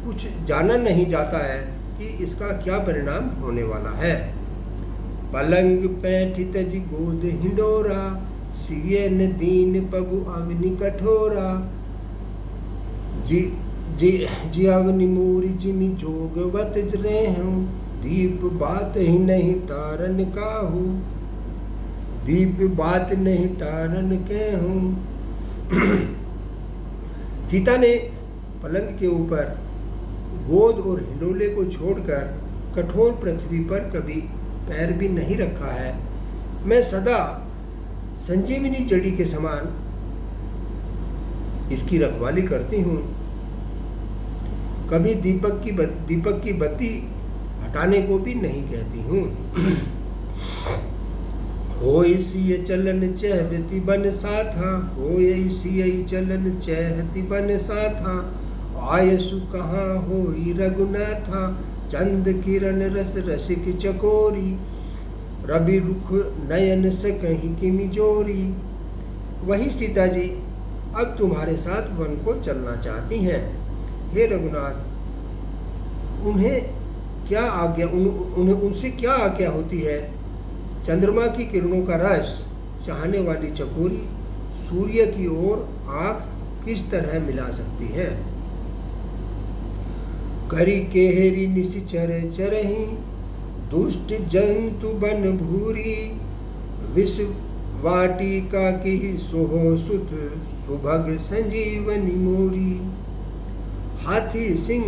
कुछ जाना नहीं जाता है कि इसका क्या परिणाम होने वाला है। पलंग पैठ तज गोद हिंडोरा, सिए न दीन पगु अवनि कठोरा। जी अवनि मूरी जिमि जोगवत रेहूं, दीप बात ही नहीं टारन काहू। दीप बात नहीं टारन के हूँ। सीता ने पलंग के ऊपर गोद और हिंडोले को छोड़कर कठोर पृथ्वी पर कभी पैर भी नहीं रखा है। मैं सदा संजीवनी जड़ी के समान इसकी रखवाली करती हूँ। कभी दीपक की बत्ती हटाने को भी नहीं कहती हूँ। होय सिय चलन चहवति बन साथा, होय सिय चलन चहति बन साथा। आयसु कहाँ होई रघुनाथा, चंद किरण रस रसिक चकोरी। रवि रुख नयन से कहीं किमि जोरी। वही सीता जी अब तुम्हारे साथ वन को चलना चाहती हैं। हे रघुनाथ, उन्हें क्या आज्ञा, उनसे क्या आज्ञा होती है। चंद्रमा की किरणों का रस चाहने वाली चकोरी सूर्य की ओर आंख किस तरह मिला सकती है। करी केहरी निशिचर चरही, दुष्ट जंतु बन भूरी। विष वाटिका की सोहो सुत, सुभग संजीवनी मोरी। हाथी, सिंह,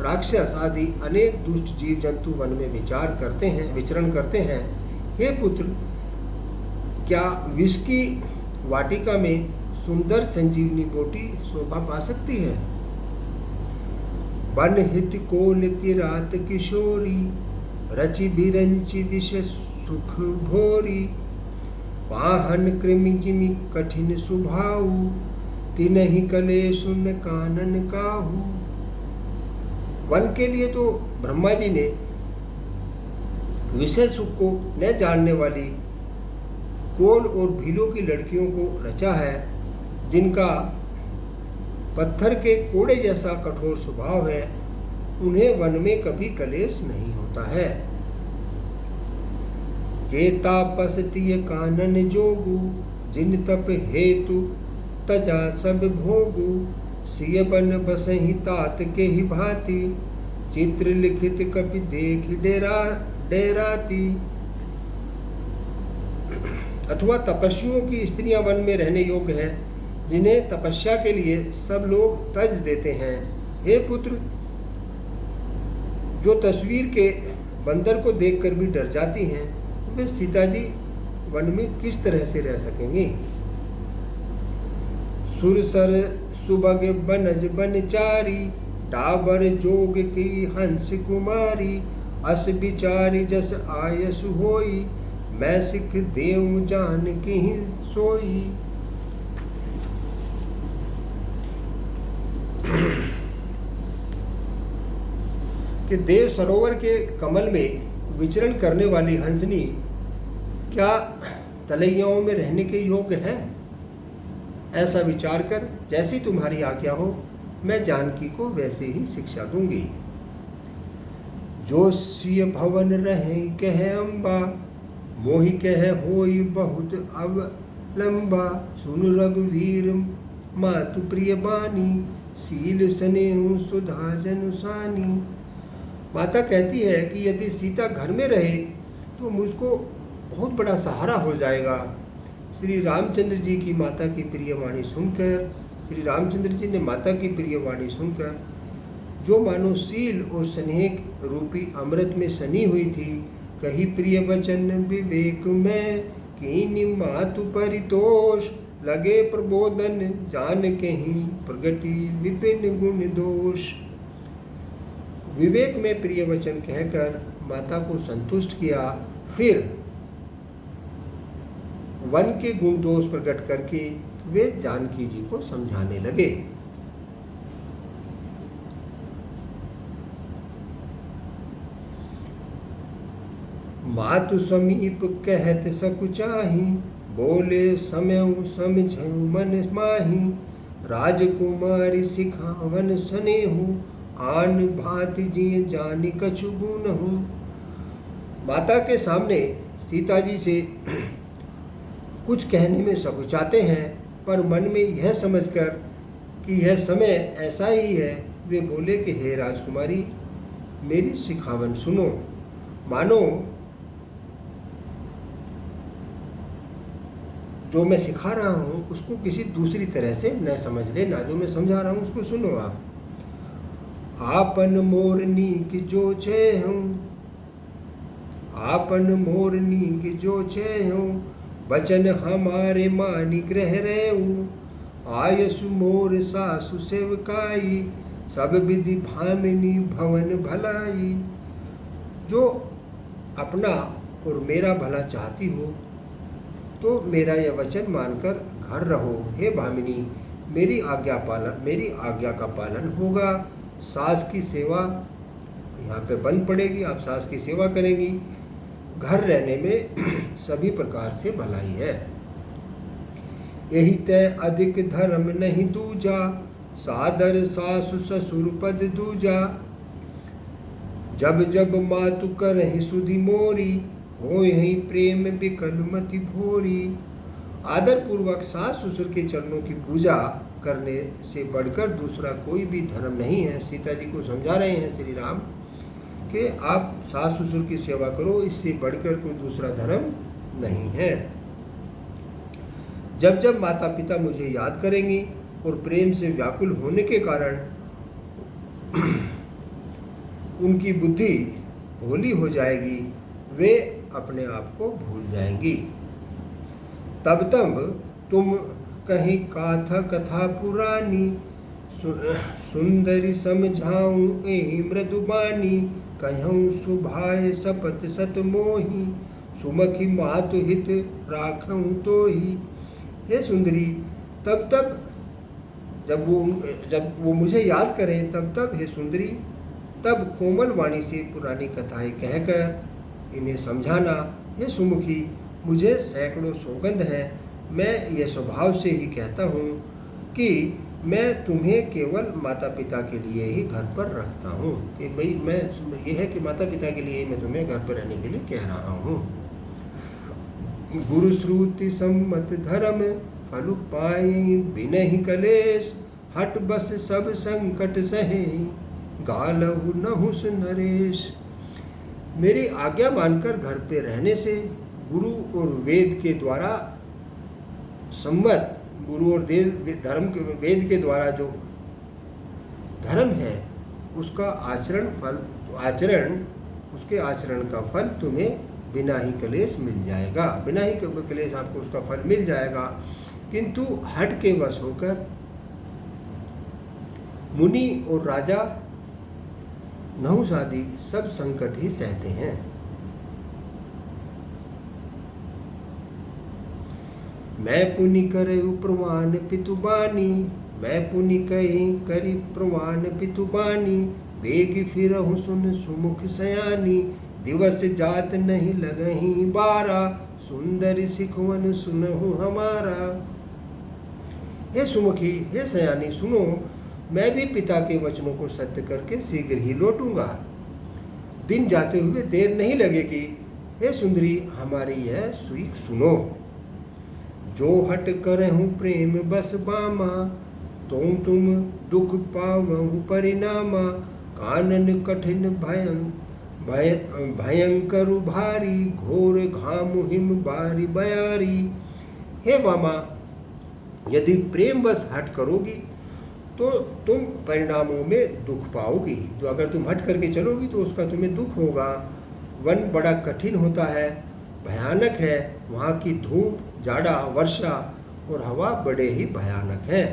राक्षस आदि अनेक दुष्ट जीव जंतु वन में विचरण करते हैं। हे पुत्र, क्या विष की वाटिका में सुंदर संजीवनी बोटी शोभा पा सकती है। वन हित कोल की रात किशोरी, रचि बिरंचि विष सुख भोरी। वाहन कृमि जिमि कठिन सुभाऊ, तिनहि कले सुन कानन काहू। वन के लिए तो ब्रह्मा जी ने विषय सुख को न जानने वाली कोल और भीलों की लड़कियों को रचा है, जिनका पत्थर के कोड़े जैसा कठोर स्वभाव है। उन्हें वन में कभी कलेश नहीं होता है। के तापसतीय कानन जोगु, जिन तप हेतु तजा सब भोगु। सिय बन बसहि तात के ही भांति, चित्र लिखित कपि देख डेराती। अथवा तपस्वियों की स्त्रियां वन में रहने योग्य है, जिन्हें तपस्या के लिए सब लोग तज देते हैं। हे पुत्र, जो तस्वीर के बंदर को देखकर भी डर जाती हैं, वे सीता जी वन में किस तरह से रह सकेंगी। सुरसर सुबग बनज बनचारी, डाबर जोग की हंस कुमारी। अस बिचारी जस आयस होई, मैं सिख देव जान की ही सोई। कि देव सरोवर के कमल में विचरण करने वाली हंसनी क्या तलैयाओं में रहने के योग्य है। ऐसा विचार कर जैसी तुम्हारी आज्ञा हो, मैं जानकी को वैसे ही शिक्षा दूंगी। जो सिय भवन रहे कह अम्बा, मोहि कह होई बहुत अब लंबा, सुन रघुवीर मातु प्रिय बानी, सील स्नेह सुधा जनुसानी। माता कहती है कि यदि सीता घर में रहे तो मुझको बहुत बड़ा सहारा हो जाएगा। श्री रामचंद्र जी की माता की प्रिय वाणी सुनकर, श्री रामचंद्र जी ने माता की प्रिय वाणी सुनकर जो मानो सील और स्नेह रूपी अमृत में सनी हुई थी, कही प्रिय वचन विवेक में, कीनी मातु परितोष, लगे प्रबोधन जान कहीं, प्रगति विपिन गुण दोष। विवेक में प्रिय वचन कहकर माता को संतुष्ट किया, फिर वन के गुण दोष प्रकट करके वे जानकी जी को समझाने लगे। मातु समीप कहत सकुचाही, बोले समय समझऊ मन माही, राजकुमारी सिखावन स्नेहु, आन भांति जिय जानी कछु गुणहु। माता के सामने सीता जी से कुछ कहने में सकुचाते हैं, पर मन में यह समझकर कि यह समय ऐसा ही है, वे बोले कि हे राजकुमारी, मेरी सिखावन सुनो। मानो जो मैं सिखा रहा हूँ उसको किसी दूसरी तरह से न समझ लेना, जो मैं समझा रहा हूँ उसको सुनो आप। आपन मोरनी की जो छे हूँ, आपन मोरनी की जो छे हूँ, बचन हमारे मानी ग्रह रहे हूँ, आयसु मोर सासु सेवकाई, सब विधि भामिनी भवन भलाई। जो अपना और मेरा भला चाहती हो तो मेरा यह वचन मानकर घर रहो। हे भामिनी, मेरी आज्ञा का पालन होगा। सास की सेवा यहाँ पे बन पड़ेगी, आप सास की सेवा करेंगी। घर रहने में सभी प्रकार से भलाई है। यही तय अधिक धर्म नहीं दूजा, सादर सासु ससुर पद दूजा, जब जब मातु करहि सुधि मोरी, हो यही प्रेम बिकल मति भोरी। आदर पूर्वक सास ससुर के चरणों की पूजा करने से बढ़कर दूसरा कोई भी धर्म नहीं है। सीता जी को समझा रहे हैं श्री राम कि आप सास ससुर की सेवा करो, इससे बढ़कर कोई दूसरा धर्म नहीं है। जब जब माता पिता मुझे याद करेंगी और प्रेम से व्याकुल होने के कारण उनकी बुद्धि भोली हो जाएगी, वे अपने आप को भूल जाएंगी। तब तब तुम कहीं कथा पुरानी, सुंदरी समझाऊं एहि मृदुबानी, कहूँ सुभाय सपत सत मोही, सुमखी मातु हित राखूं तो ही। हे सुंदरी, तब तब जब वो मुझे याद करें तब तब हे सुंदरी, तब कोमल वाणी से पुरानी कथाएं कहकर इन्हें समझाना। हे सुमुखी, मुझे सैकड़ों सौगंध है, मैं ये स्वभाव से ही कहता हूँ कि मैं तुम्हें केवल माता पिता के लिए ही घर पर रखता हूँ, कि भाई मैं ये है कि माता पिता के लिए ही मैं तुम्हें घर पर रहने के लिए कह रहा हूँ। गुरु श्रुति सम्मत धर्म, फल पाई बिनहि कलेश, हट बस सब संकट सहे, गालहु नहुस नरेश। मेरी आज्ञा मानकर घर पे रहने से गुरु और वेद के द्वारा सम्मत, गुरु और धर्म के वेद के द्वारा जो धर्म है उसका उसके आचरण का फल तुम्हें बिना ही कलेश मिल जाएगा। बिना ही कलेश आपको उसका फल मिल जाएगा। किंतु हट के वश होकर मुनि और राजा नहुस आदि सब संकट ही सहते हैं। मैं पुनि करहु प्रवान पितुबानी, मैं पुनि करी प्रवान पितुबानी, बेग फिरहु सुन सुमुख सयानी, दिवस जात नहीं लगही बारा, सुंदर सिखवन सुनहु हमारा। हे सुमुखी, हे सयानी, सुनो, मैं भी पिता के वचनों को सत्य करके शीघ्र ही लौटूंगा। दिन जाते हुए देर नहीं लगेगी। हे सुंदरी, हमारी यह सुख सुनो। जो हट करहु प्रेम बस बामा, तुम दुख पावहु परिणामा। कानन कठिन भयंकर भारी, घोर घाम हिम बारी बयारी। हे वामा, यदि प्रेम बस हट करोगी तो तुम परिणामों में दुख पाओगी। जो अगर तुम हट करके चलोगी तो उसका तुम्हें दुख होगा। वन बड़ा कठिन होता है, भयानक है। वहाँ की धूप, जाड़ा, वर्षा और हवा बड़े ही भयानक हैं।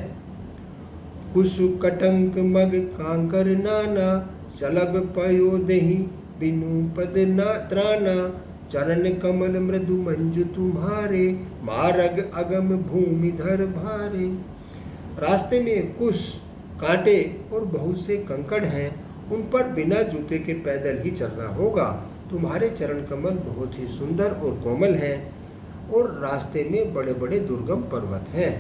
कुसु कटंक मग कांकर नाना, चलब पयो दही बिनु पद ना त्राना। चरण कमल मृदु मंजु तुम्हारे, मार्ग अगम भूमि धर भारे। रास्ते में कुश, कांटे और बहुत से कंकड़ हैं, उन पर बिना जूते के पैदल ही चलना होगा। तुम्हारे चरण कमल बहुत ही सुंदर और कोमल हैं और रास्ते में बड़े बड़े दुर्गम पर्वत हैं।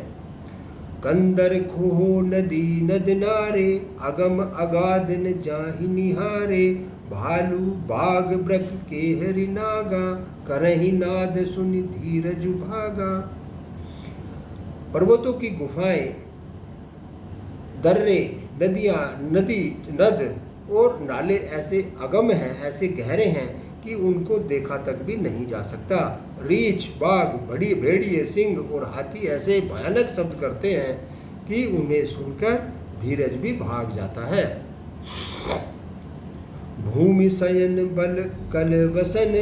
कंदर खोह नदी नद नारे, अगम अगाध न जाहि निहारे। भालू बाग ब्रक के हरि नागा, करहि नाद सुनि धीरज भागा। पर्वतों की गुफाएं, दर्रे, नदियाँ, नद और नाले ऐसे अगम हैं, ऐसे गहरे हैं कि उनको देखा तक भी नहीं जा सकता। रीछ, बाघ, बड़ी भेड़िए, सिंह और हाथी ऐसे भयानक शब्द करते हैं कि उन्हें सुनकर धीरज भी भाग जाता है। भूमि शयन बल कल वसन,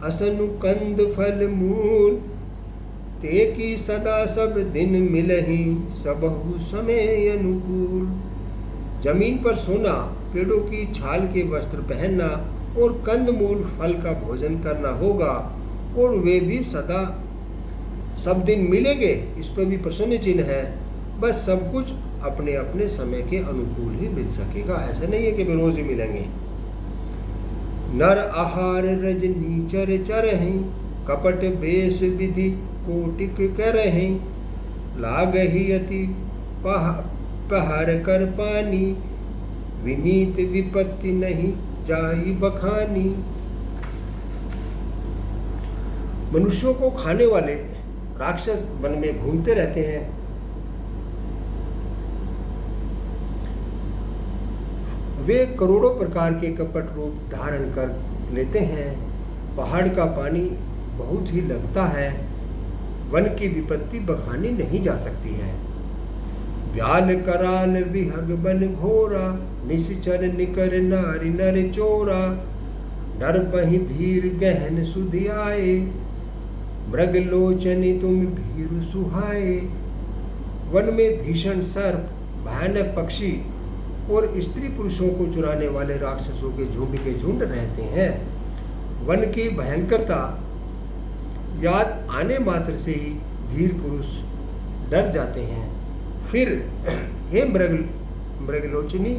असनु कंद फल मूल। ते की सदा सब दिन मिलही, सबहु समय अनुकूल। जमीन पर सोना, पेड़ों की छाल के वस्त्र पहनना और कंदमूल फल का भोजन करना होगा, और वे भी सदा सब दिन मिलेंगे। इस पर भी प्रश्न चिन्ह है। बस सब कुछ अपने अपने समय के अनुकूल ही मिल सकेगा, ऐसा नहीं है कि वे रोज ही मिलेंगे। नर आहार रजनी चर चरहि, कपट बेश विधि कोटिक करहि। लागहि अति पहर कर पानी, विनीत विपत्ति नहीं जाई बखानी। मनुष्यों को खाने वाले राक्षस वन में घूमते रहते हैं। वे करोड़ों प्रकार के कपट रूप धारण कर लेते हैं। पहाड़ का पानी बहुत ही लगता है। वन की विपत्ति बखानी नहीं जा सकती है। व्याल कराल विहग बन घोरा, निश्चर निकर नारी नर चोरा। डर बहि धीर गहन सुधि आए, मृग लोचनी तुम भीरु सुहाए। वन में भीषण सर्प, भयानक पक्षी और स्त्री पुरुषों को चुराने वाले राक्षसों के झुंड रहते हैं। वन की भयंकरता याद आने मात्र से ही धीर पुरुष डर जाते हैं। फिर हे मृगलोचनी,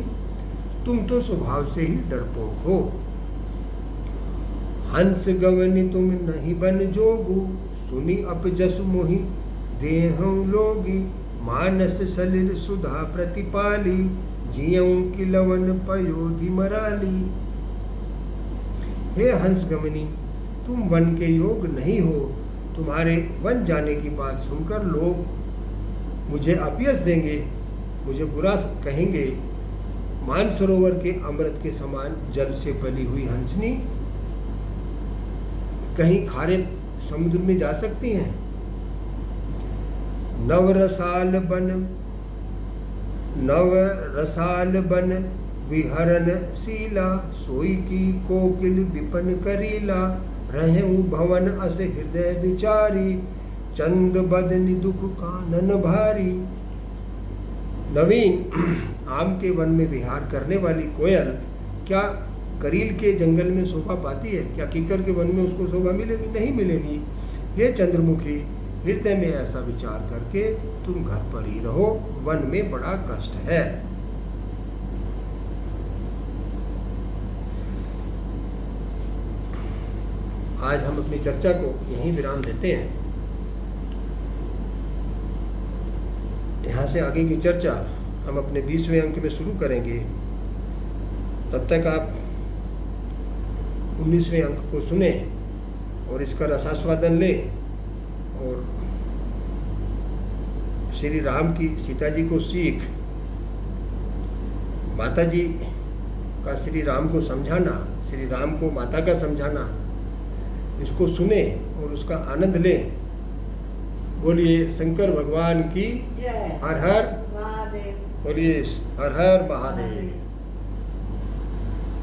तुम तो स्वभाव से ही डरपोक हो। हंस गवनी तुम नहीं बन जोगु, सुनी अपजस मोहि देहं लोगी। मानस सलिल सुधा प्रतिपाली, जियऊं की लवन पयोधि मराली। हे हंस गमनी, तुम वन के योग नहीं हो। तुम्हारे वन जाने की बात सुनकर लोग मुझे अपयश देंगे, मुझे बुरा कहेंगे। मानसरोवर के अमृत के समान जल से पली हुई हंसनी कहीं खारे समुद्र में जा सकती हैं? नव रसाल बन विहरन शीला, सोई की कोकिल विपन करीला। रहूं भवन अस हृदय विचारी, चंद बदनि दुख कानन भारी। नवीन आम के वन में विहार करने वाली कोयल क्या करील के जंगल में शोभा पाती है? क्या कीकर के वन में उसको शोभा मिलेगी? नहीं मिलेगी। ये चंद्रमुखी, हृदय में ऐसा विचार करके तुम घर पर ही रहो, वन में बड़ा कष्ट है। आज हम अपनी चर्चा को यहीं विराम देते हैं। यहाँ से आगे की चर्चा हम अपने 20वें अंक में शुरू करेंगे। तब तक आप 19वें अंक को सुने और इसका रसास्वादन लें और श्री राम की सीता जी को सीख, माता जी का श्री राम को समझाना, श्री राम को माता का समझाना, इसको सुने और उसका आनंद लें। बोलिए शंकर भगवान की जय। हर हर महादेव। बोलिए हर हर महादेव।